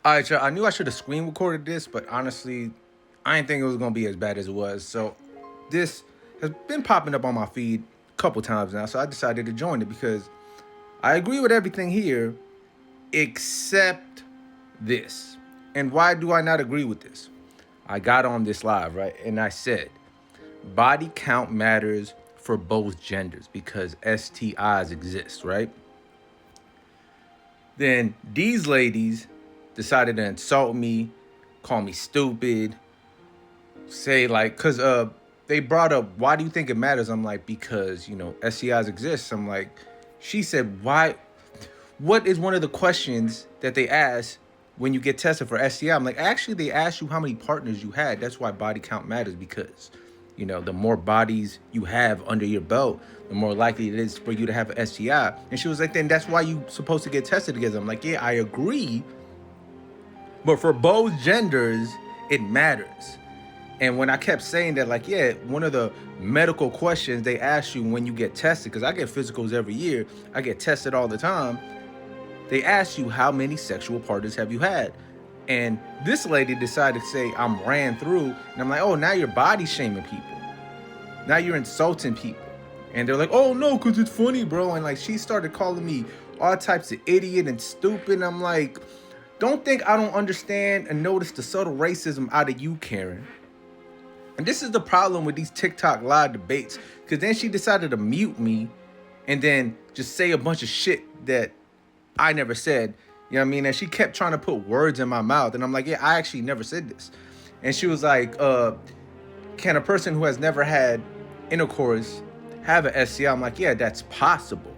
All right, y'all. I knew I should have screen recorded this, but honestly, I didn't think it was gonna be as bad as it was. So this has been popping up on my feed a couple times now. So I decided to join it because I agree with everything here except this. And why do I not agree with this? I got on this live, right? And I said, body count matters for both genders because STIs exist, right? Then these ladies decided to insult me, call me stupid, say like, cause they brought up, why do you think it matters? I'm like, because, STIs exist. I'm like, she said, why, what is one of the questions that they ask when you get tested for STI? I'm like, actually, they ask you how many partners you had. That's why body count matters because, the more bodies you have under your belt, the more likely it is for you to have an STI. And she was like, then that's why you supposed to get tested together. I'm like, yeah, I agree. But for both genders, it matters. And when I kept saying that, like, yeah, one of the medical questions they ask you when you get tested, because I get physicals every year, I get tested all the time. They ask you, how many sexual partners have you had? And this lady decided to say, I'm ran through. And I'm like, oh, now you're body shaming people. Now you're insulting people. And they're like, oh, no, because it's funny, bro. And like, she started calling me all types of idiot and stupid. And I'm like, don't think I don't understand and notice the subtle racism out of you, Karen. And this is the problem with these TikTok live debates. Because then she decided to mute me and then just say a bunch of shit that I never said. You know what I mean? And she kept trying to put words in my mouth. And I'm like, yeah, I actually never said this. And she was like, can a person who has never had intercourse have an STI? I'm like, yeah, that's possible.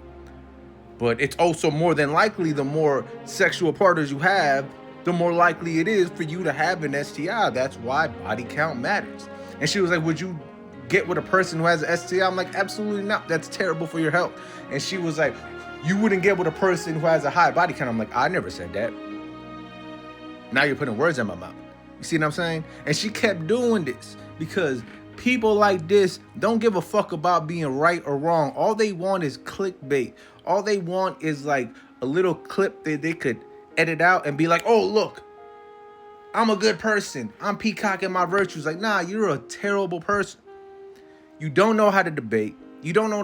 But it's also more than likely the more sexual partners you have, the more likely it is for you to have an STI. That's why body count matters. And she was like, would you get with a person who has an STI? I'm like, absolutely not. That's terrible for your health. And she was like, you wouldn't get with a person who has a high body count. I'm like, I never said that. Now you're putting words in my mouth. You see what I'm saying? And she kept doing this because people like this don't give a fuck about being right or wrong. All they want is clickbait. All they want is like a little clip that they could edit out and be like, oh, look, I'm a good person. I'm peacocking my virtues. Like, nah, you're a terrible person. You don't know how to debate. You don't know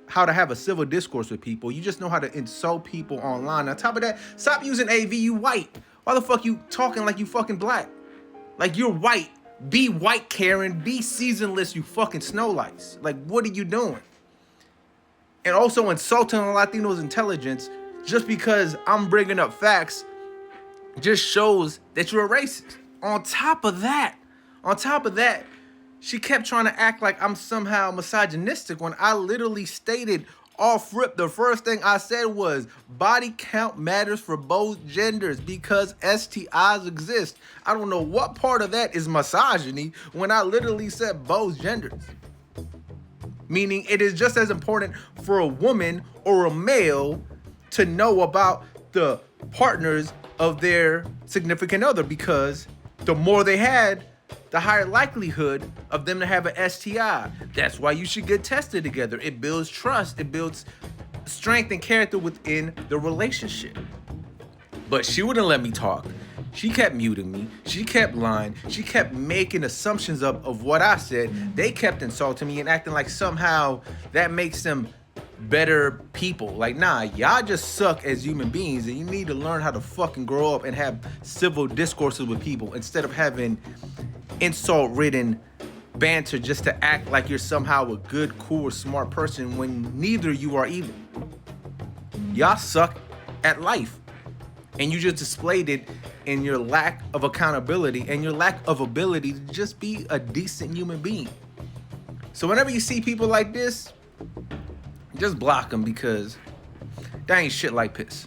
how to have a civil discourse with people. You just know how to insult people online. On top of that, stop using AV, you white. Why the fuck you talking like you fucking black? Like you're white. Be white, Karen. Be seasonless, you fucking snow lights. Like, what are you doing? And also insulting a Latino's intelligence just because I'm bringing up facts just shows that you're a racist. On top of that, she kept trying to act like I'm somehow misogynistic when I literally stated off rip, the first thing I said was body count matters for both genders because STIs exist. I don't know what part of that is misogyny when I literally said both genders. Meaning it is just as important for a woman or a male to know about the partners of their significant other because the more they had, the higher likelihood of them to have an STI. That's why you should get tested together. It builds trust. It builds strength and character within the relationship. But she wouldn't let me talk. She kept muting me. She kept lying. She kept making assumptions of what I said. They kept insulting me and acting like somehow that makes them better people. Like, nah, y'all just suck as human beings and you need to learn how to fucking grow up and have civil discourses with people instead of having insult-ridden banter just to act like you're somehow a good, cool, smart person when neither you are either. Y'all suck at life. And you just displayed it in your lack of accountability and your lack of ability to just be a decent human being. So whenever you see people like this, just block them because that ain't shit like piss.